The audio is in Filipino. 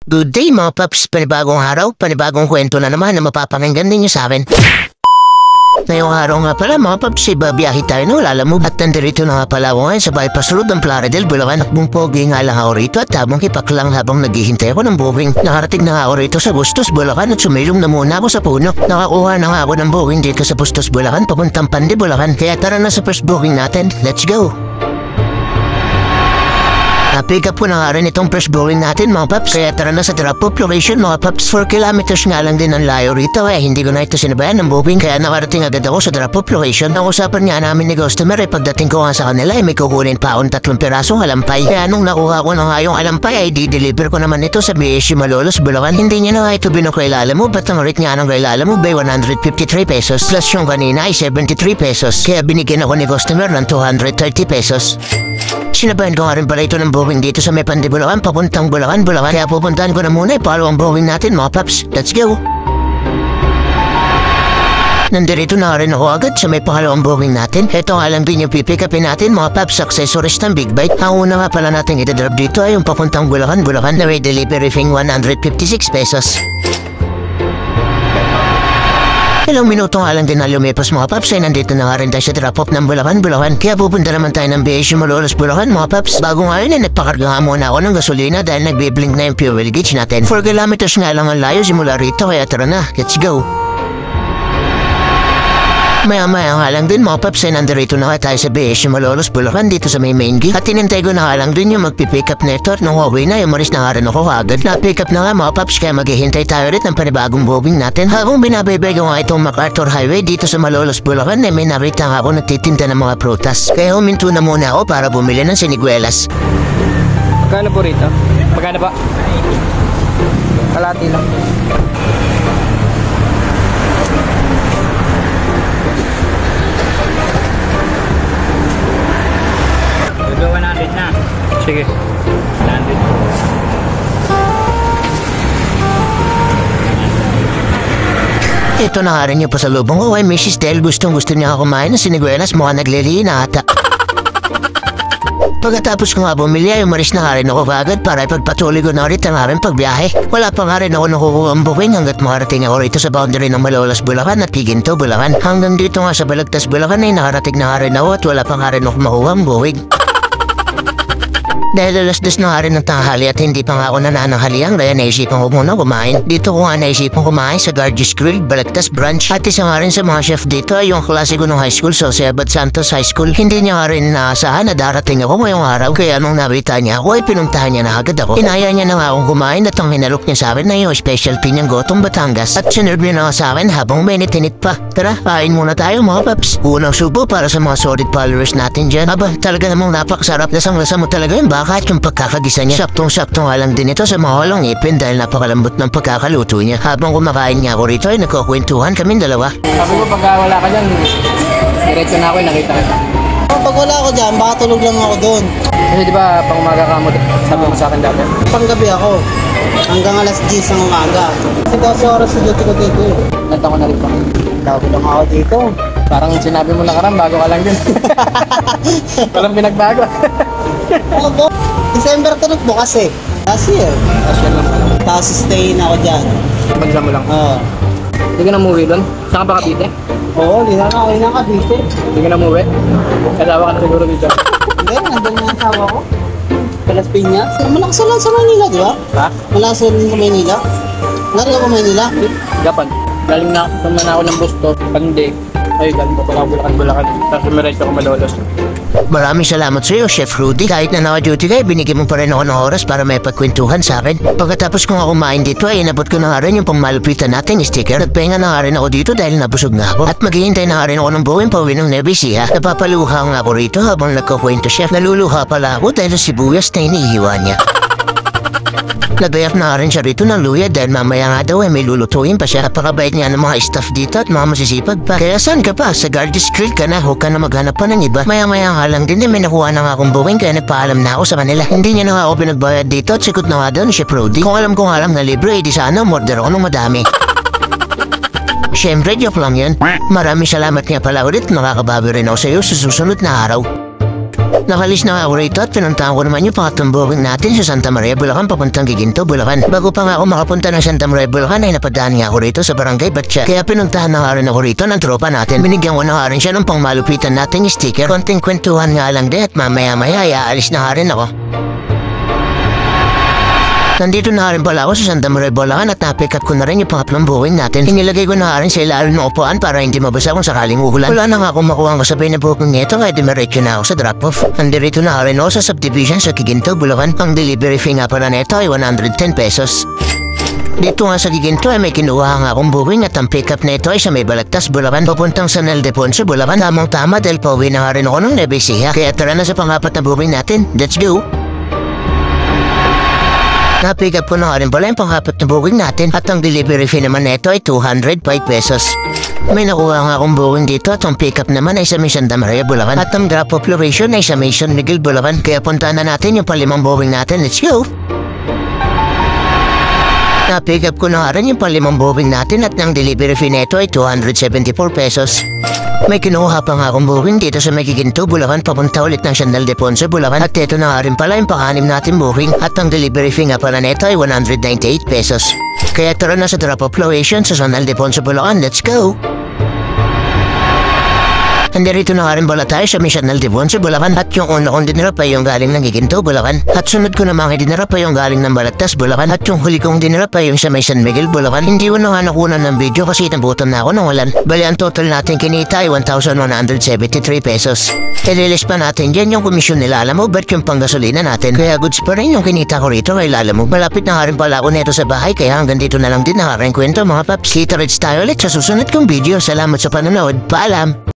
Good day mga paps, panibagong araw, panibagong kwento na naman na mapapakinggan ninyo sa akin. Ngayong araw nga pala mga paps, ibabiyahe tayo na Lalamove at nandirito na nga pala ako ngayon sa bypass road ng Plaridel, Bulacan. Nakbong pogi nga lang ako rito at habang kipaklang habang naghihintay ako ng booking. Nakarating na nga ako rito sa Bustos, Bulacan at sumilong na muna ako sa puno. Nakakuha na nga ako ng booking dito sa Bustos, Bulacan, papuntang Pandi, Bulacan. Kaya tara na sa first booking natin, let's go! Na-pick up ko na nga rin itong first booking natin mga paps. Kaya tara na sa drop-off location mga paps. 4 kilometers nga lang din ang layo rito. Hindi ko na ito sinabayan ng booking. Kaya nakarating agad ako sa drop-off location. Ang usapan nga namin ni customer pagdating ko nga sa kanila may kukunin pa akong 3 pirasong alampay. Kaya nung nakuha ko na nga yung alampay ay di-deliver ko naman ito sa BSU Malolos, Bulacan. Hindi niya na nga ito binuko kay Lalamove. At ang rate nga ng kay Lalamove ay 153 pesos. Plus yung kanina ay 73 pesos. Kaya binigyan ako ni customer ng 230 pesos. Sinabayan ko nga rin pala ito ng booking dito sa may Pandi, Bulacan, papuntang Bulacan. Kaya pupuntahan ko na muna follow ang booking natin mga paps. Let's go! Nandito na rin ako agad sa may pangalawang booking natin. Ito nga lang din yung pipick upin natin mga paps, accessories ng Big Bite. Ang una nga pala natin itadrop dito ay yung papuntang Bulacan na may delivery fee 156 pesos. Ilang minuto nga lang din na lumipas mga paps ay nandito na nga rin tayo sa drop-off ng Bulacan. Kaya pupunta naman tayo ng BSU Malolos, Bulacan mga paps. Bago nga yun ay nagpakarga nga muna ako ng gasolina dahil nagbiblink na yung fuel gauge natin. 4 kilometers nga lang ang layo simula rito kaya tara na, let's go! Maya-maya nga lang din mga paps ay nandito na nga tayo sa BSU Malolos, Bulacan dito sa may main gate. At tinintay ko na nga lang din yung magpipick up neto at nung Huawei na yung maris na nga rin ako agad. Na-pick up na nga mga paps kaya maghihintay tayo rin ng panibagong booking natin. Habang binabaybay ko nga itong MacArthur Highway dito sa Malolos, Bulacan ay may narita nga ako nagtitinda ng mga prutas. Kaya huminto na muna ako para bumili ng siniguelas. Magkano po rito? Magkano ba? Kalati lang. Ito 100 na. Sige. 100. Ito na nga rin yung pasalubong ko kay Mrs. Del. Gusto niya kumain ng siniguelas, mukhang naglilihi na ata. Pagkatapos ko nga bumili ay umaris na nga rin ako agad para ipagpatuloy ko na rin ang aking pagbiyahe. Wala pa nga rin ako nakukuha ang booking hanggat makarating ako rito sa boundary ng Malolos, Bulacan at Tiginto, Bulacan. Hanggang dito nga sa Balagtas, Bulacan ay nakarating na nga rin ako at wala pa nga rin ako makuha ang booking. Dahil alas-dos na nga rin ng tanghali at hindi pa nga ako nanananghaliang kaya naisipan ko muna kumain. Dito ko nga naisipan kumain sa Gargis Grill, Balagtas Branch. At isa nga rin sa mga chef dito ay yung klase ko ng high school, Jose Abad Santos High School. Hindi niya nga rin naasahan na darating ako ngayong araw. Kaya nung nabita niya ako ay pinuntahan niya na agad ako. Inaya niya na nga akong kumain at ang hinalok niya sa akin na yung specialty niyang gotong Batangas. At sinerve niya na nga sa akin habang mainit-init pa. Tara, kain muna tayo mga paps. Unang subo para sa mga solid followers natin dyan. Aba, talaga namang napakasarap. Lasang-lasa mo talaga yun ba? Kahit yung pagkakagisa niya. Saktong-sakto nga lang din ito sa mga walang ipin dahil napakalambot ng pagkakaluto niya. Habang kumakain niya ako rito ay nagkukwentuhan kaming dalawa. Sabi ko pagka wala ka dyan, diretso na ako nakita kita. Pag wala ako dyan, baka tulog lang ako doon. Kasi di ba pang umaga ka mo, sabi mo sa akin dati? Panggabi ako. Hanggang alas 10 ng umaga. Kasi 12 oras sa duty ko dito eh. Nanta ko na rin pa. Bago lang ako dito. Parang sinabi mo nakaraan, bago ka lang din. Walang pinagbago. Ano po? December tulog bukas eh. Last year. Asya lang pala. Tapos stay na ako dyan. Bansa mo lang. Oo. Hindi ka na umuwi doon? Saan ka ba Cavite? Oo, hindi na ako ng Cavite. Hindi ka na umuwi? Kasawa ka na siguro dito. Hindi, nandun yung asawa ko. Palas Piñas. Malakas lang sa Manila, di ba? Ha? Malakas lang sa Manila. Narin ako Manila. Japan. Galing na ako ng Busto, Pandi. Ay, galing ko pala Bulacan. Tapos sumiretso ako Malolos. Maraming salamat sa iyo, Chef Rudy. Kahit na naka-duty kayo, binigyan mo pa rin ako ng oras para may pagkwentuhan sa akin. Pagkatapos ko nga kumain dito ay inabot ko na nga rin yung pangmalupitan natin sticker. Nagpahinga na nga rin ako dito dahil nabusog na ako. At maghihintay na nga rin ako ng buwing pauwi ng Nevesia. Napapaluha nga ako rito habang nagkukwento chef. Naluluha pala ako dahil sa sibuyas na inihiwa niya. Nagbayat na nga rin siya rito ng luya dahil mamaya nga daw ay may lulutuin pa siya. Napakabait niya ng mga staff dito at mga masisipag pa. Kaya saan ka pa? Sa Gargis Grill ka na, huwag ka na maghanap pa ng iba. Maya-maya nga lang din may nakuha na nga akong buwing kaya nagpaalam na ako sa kanila. Hindi niya na nga ako pinagbayad dito at sikot na nga daw ni Chef Rudy. Kung alam ko nga lang na libre, di sana umorder ako ng madami. Siyempre, joke lang yan. Maraming salamat nga pala ulit. Nakakabawi rin ako sa iyo sa susunod na araw. Nakalis na ako rito at pinuntahan ko naman yung pangatlong booking natin sa Santa Maria, Bulacan papuntang Giginto, Bulacan. Bago pa nga ako makapunta ng Santa Maria, Bulacan ay napadaan nga ako rito sa Barangay Batya. Kaya pinuntahan na nga rin ako rito ng tropa natin. Binigyan ko na nga rin siya ng pangmalupitan nating sticker. Konting kwentuhan nga lang din at mamaya-maya ay aalis na nga rin ako. Nandito na rin pala ako sa Santa Maria, Bulacan at napick up ko na rin yung pangatlong booking natin. Inilagay ko na rin sa ilalim ng upuan para hindi mabasa kung sakaling uulan. Wala na nga akong makuha ang kasabay na booking nito kaya dimiretso na ako sa drop-off. Nandito na rin ako sa subdivision sa Giginto, Bulacan. Ang delivery fee nga pala nito ay 110 pesos. Dito nga sa Giginto ay may kinuha nga akong booking at ang pick-up nito ay sa may Balagtas, Bulacan. Papuntang San Ildefonso, Bulacan. Tamang-tama dahil pauwi na nga rin ako ng Nueva Ecija. Kaya tara na sa pangapat na booking natin. Let's go! Na-pick up ko na nga rin pala yung panghapat na booking natin at ang delivery fee naman nito ay 205 pesos. May nakuha nga akong booking dito at ang pick up naman ay sa may Santa Maria, Bulacan at ang drop-off location ay sa may San Miguel, Bulacan. Kaya puntaan na natin yung palimang booking natin. Let's go! Na-pick up ko na nga rin yung palimang booking natin at ang delivery fee nito ay 274 pesos. May kinuha pa nga akong booking dito sa Giginto, Bulacan papunta ulit ng San Ildefonso, Bulacan at ito na nga rin pala yung pang-anim natin booking at ang delivery fee nga pala nito ay 198 pesos. Kaya tara na sa drop-off location sa San Ildefonso, Bulacan. Let's go! Nandito na nga rin pala tayo sa San Ildefonso, Bulacan at yung una kong dinarap ay yung galing ng Giginto, Bulacan at sunod ko namang dinarap ay yung galing ng Balagtas, Bulacan at yung huli kong dinarap ay yung sa may San Miguel, Bulacan. Hindi ko na nga nakunan ng video kasi nabutan na ako ng walan. Bali ang total natin kinita ay 1,173 pesos. Ililis pa natin dyan yung komisyon nila alam mo ba't yung panggasolina natin. Kaya goods pa rin yung kinita ko rito kay alam mo. Malapit na nga rin pala ako neto sa bahay kaya hanggang dito na lang din ang aking kwento mga paps. Kita-rits tayo ulit sa susunod kong video. Salamat sa panonood. Paalam!